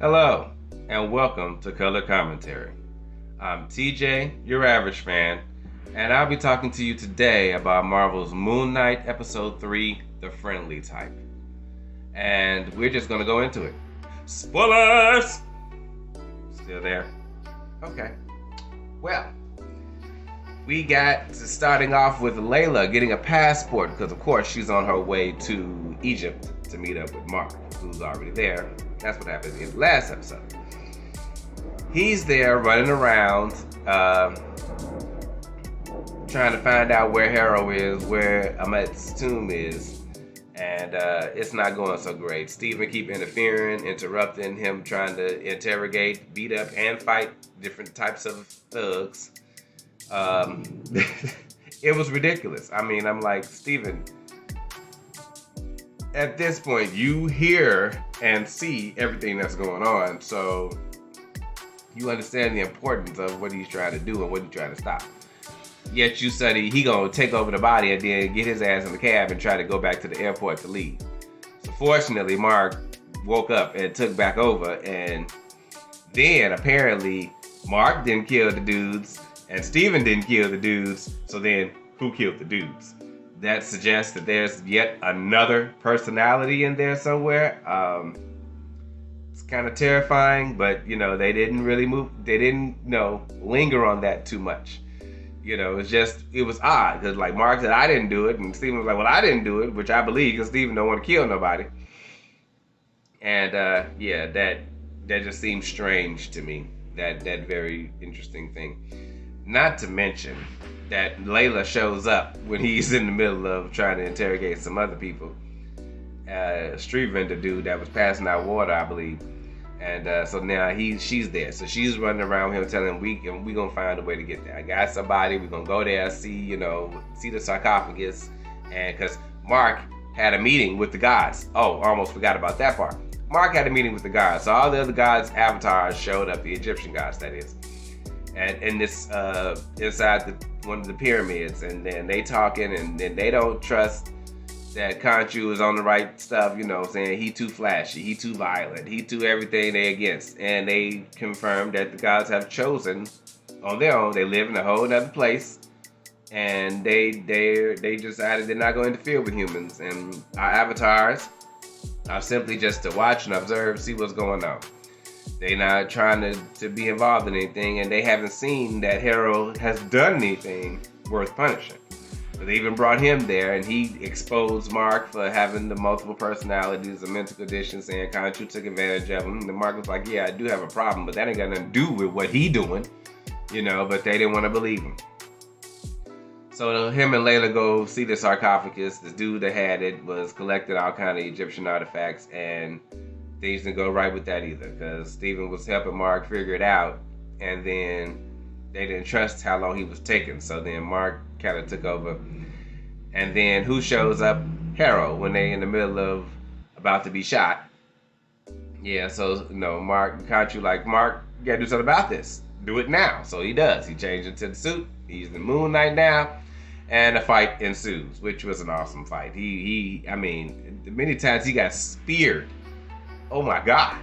Hello, and welcome to Color Commentary. I'm TJ, your average fan, and I'll be talking to you today about Marvel's Moon Knight Episode 3, The Friendly Type. And we're just going to go into it. Spoilers! Still there? Okay. Well, we got starting off with Layla getting a passport because, of course, she's on her way to Egypt to meet up with Mark, who's already there. That's what happened in the last episode. He's there running around, trying to find out where Harrow is, where Amit's tomb is, and it's not going so great. Steven keep interfering, interrupting him, trying to interrogate, beat up, and fight different types of thugs. It was ridiculous. I mean, I'm like, Steven, at this point, you hear and see everything that's going on, so you understand the importance of what he's trying to do and what he's trying to stop. Yet you study he gonna take over the body and then get his ass in the cab and try to go back to the airport to leave. So fortunately, Mark woke up and took back over, and then apparently Mark didn't kill the dudes and Steven didn't kill the dudes, so then who killed the dudes? That suggests that there's yet another personality in there somewhere. It's kind of terrifying, but they didn't really linger on that too much. It was odd because like Mark said, I didn't do it, and Steven was like, well, I didn't do it, which I believe because Steven don't want to kill nobody. And that just seems strange to me. That very interesting thing. Not to mention that Layla shows up when he's in the middle of trying to interrogate some other people. Street vendor dude that was passing out water, I believe. And so now she's there. So she's running around him telling him we gonna find a way to get there. I got somebody, we're gonna go there, see the sarcophagus. And because Mark had a meeting with the gods. Oh, almost forgot about that part. Mark had a meeting with the gods. So all the other gods' avatars showed up, the Egyptian gods, that is. And in this inside one of the pyramids, and then they talking, and then they don't trust that Khonshu is on the right stuff, saying he too flashy, he too violent, he too everything they against. And they confirmed that the gods have chosen on their own. They live in a whole other place, and they decided they're not going to interfere with humans. And our avatars are simply just to watch and observe, see what's going on. They're not trying to be involved in anything, and they haven't seen that Harrow has done anything worth punishing. So they even brought him there, and he exposed Mark for having the multiple personalities, a mental condition, saying Khonshu took advantage of him. And Mark was like, yeah, I do have a problem, but that ain't got nothing to do with what he doing, but they didn't want to believe him. So him and Layla go see the sarcophagus. The dude that had it was collecting all kind of Egyptian artifacts, and things didn't go right with that either, because Steven was helping Mark figure it out, and then they didn't trust how long he was taking. So then Mark kind of took over, and then who shows up? Harrow, when they in the middle of about to be shot. Yeah, so Khonshu like, Mark, you gotta do something about this. Do it now. So he does. He changed into the suit. He's the Moon Knight now, and a fight ensues, which was an awesome fight. I mean, many times he got speared. Oh my God.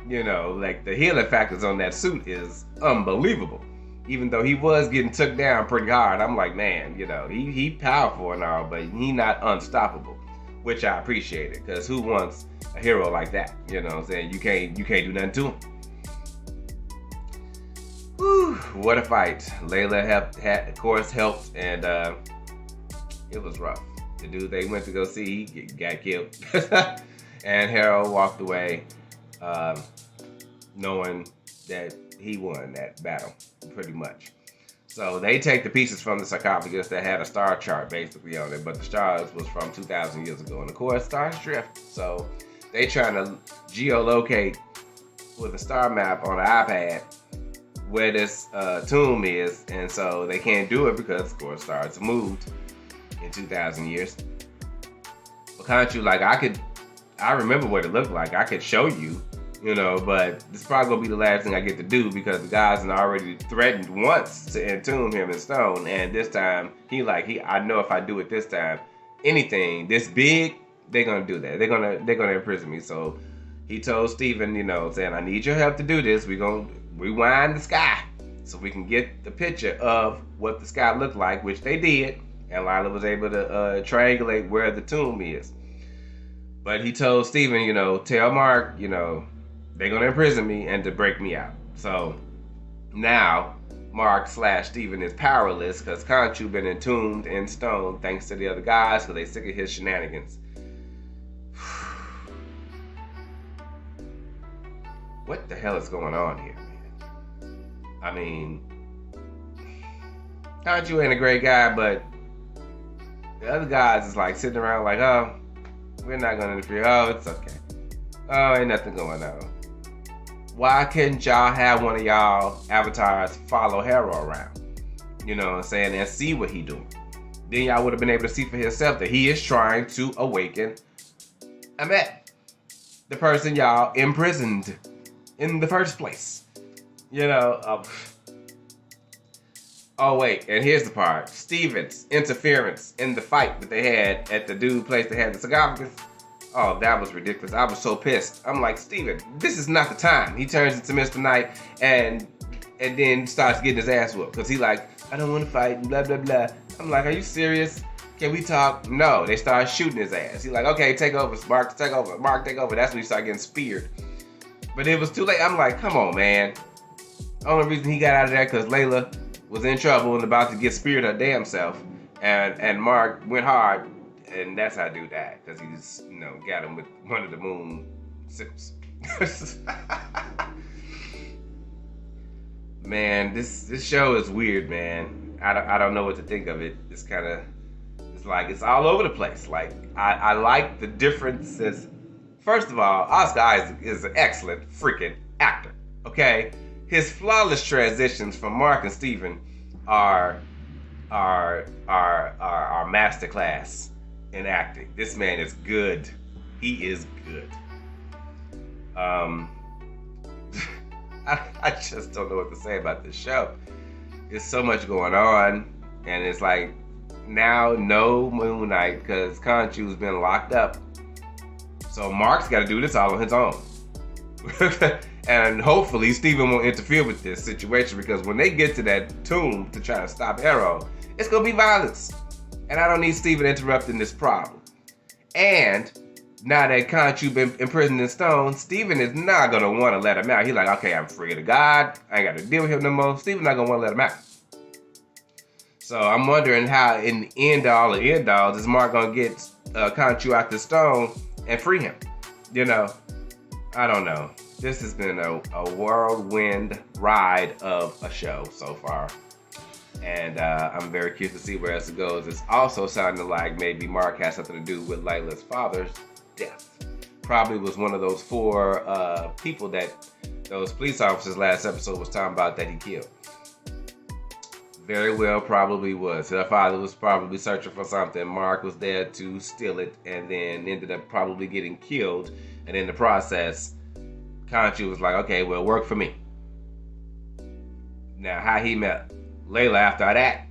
Like the healing factors on that suit is unbelievable. Even though he was getting took down pretty hard, I'm like, man, he powerful and all, but he not unstoppable, which I appreciate it, because who wants a hero like that? What I'm saying? You can't do nothing to him. Whew, what a fight. Layla helped, and it was rough. The dude they went to go see got killed. And Harrow walked away knowing that he won that battle, pretty much. So they take the pieces from the sarcophagus that had a star chart basically on it, but the stars was from 2,000 years ago. And of course, stars drift. So they trying to geolocate with a star map on an iPad where this tomb is. And so they can't do it because, of course, stars have moved in 2,000 years. But Khonshu, like, I remember what it looked like. I could show you, but this is probably gonna be the last thing I get to do, because the guys had already threatened once to entomb him in stone, and this time I know if I do it this time, anything this big, they're gonna do that. They're gonna imprison me. So he told Steven, saying, I need your help to do this. We're going to rewind the sky so we can get the picture of what the sky looked like, which they did. And Lila was able to triangulate where the tomb is. But he told Steven, tell Mark, they're going to imprison me and to break me out. So now Mark / Steven is powerless because Khonshu been entombed in stone thanks to the other guys because they sick of his shenanigans. What the hell is going on here, man? I mean, Khonshu ain't a great guy, but the other guys is like sitting around like, oh, we're not going to interfere. Oh, it's okay. Oh, ain't nothing going on. Why couldn't y'all have one of y'all avatars follow Harrow around? You know what I'm saying? And see what he doing. Then y'all would have been able to see for himself that he is trying to awaken Ammit, the person y'all imprisoned in the first place. Oh wait, and here's the part. Steven's interference in the fight that they had at the dude place that had the sarcophagus. Oh, that was ridiculous. I was so pissed. I'm like, Steven, this is not the time. He turns into Mr. Knight and then starts getting his ass whooped. Because he like, I don't want to fight, and blah, blah, blah. I'm like, are you serious? Can we talk? No, they start shooting his ass. He's like, okay, take over, Mark, take over. Mark, take over. That's when he started getting speared. But it was too late. I'm like, come on, man. The only reason he got out of there because Layla was in trouble and about to get speared her damn self. And Mark went hard. And that's how dude died, because he just, got him with one of the moon sickles. Man, this show is weird, man. I don't know what to think of it. It's like it's all over the place. Like I like the differences. First of all, Oscar Isaac is an excellent freaking actor. Okay, his flawless transitions from Mark and Steven are masterclass in acting. This man is good. He is good. I just don't know what to say about this show. There's so much going on, and it's like now no Moon Knight because Khonshu's been locked up. So Mark's got to do this all on his own. And hopefully Steven won't interfere with this situation because when they get to that tomb to try to stop Harrow, it's gonna be violence. And I don't need Steven interrupting this problem. And now that Khonshu been imprisoned in stone, Steven is not gonna want to let him out. He's like, okay, I'm free to God. I ain't got to deal with him no more. Steven's not gonna want to let him out. So I'm wondering how, in the end all of end alls, is Mark gonna get Khonshu out the stone and free him? I don't know. This has been a whirlwind ride of a show so far. And I'm very curious to see where else it goes. It's also sounding like maybe Mark has something to do with Layla's father's death. Probably was one of those 4 people that those police officers last episode was talking about that he killed. Very well probably was. Her father was probably searching for something. Mark was there to steal it and then ended up probably getting killed. And in the process, Khonshu was like, okay, well, work for me. Now, how he met Layla after that,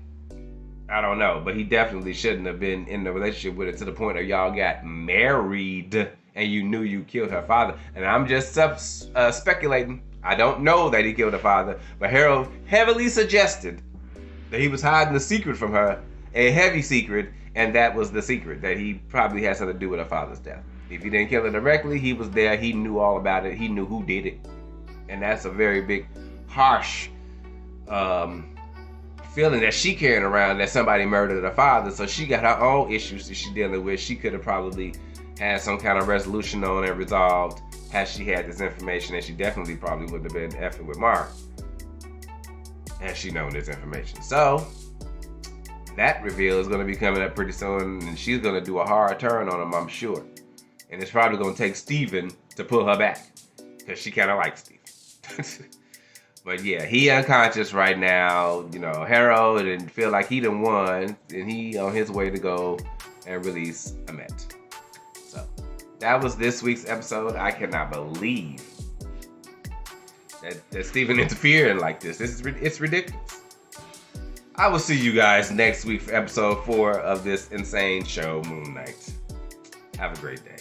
I don't know. But he definitely shouldn't have been in the relationship with her to the point where y'all got married and you knew you killed her father. And I'm just speculating. I don't know that he killed her father. But Harold heavily suggested that he was hiding a secret from her, a heavy secret, and that was the secret, that he probably had something to do with her father's death. If he didn't kill her directly, he was there, he knew all about it, he knew who did it. And that's a very big, harsh feeling that she carrying around, that somebody murdered her father. So she got her own issues that she's dealing with. She could have probably had some kind of resolution on and resolved had she had this information, and she definitely probably wouldn't have been effing with Mark had she known this information. So that reveal is going to be coming up pretty soon, and she's going to do a hard turn on him, I'm sure. And it's probably going to take Steven to pull her back, because she kind of likes Steven. But yeah, he unconscious right now. Harrow didn't feel like he done won, and he on his way to go and release Ammit. So that was this week's episode. I cannot believe that Steven interfering like this. It's ridiculous. I will see you guys next week for episode 4 of this insane show, Moon Knight. Have a great day.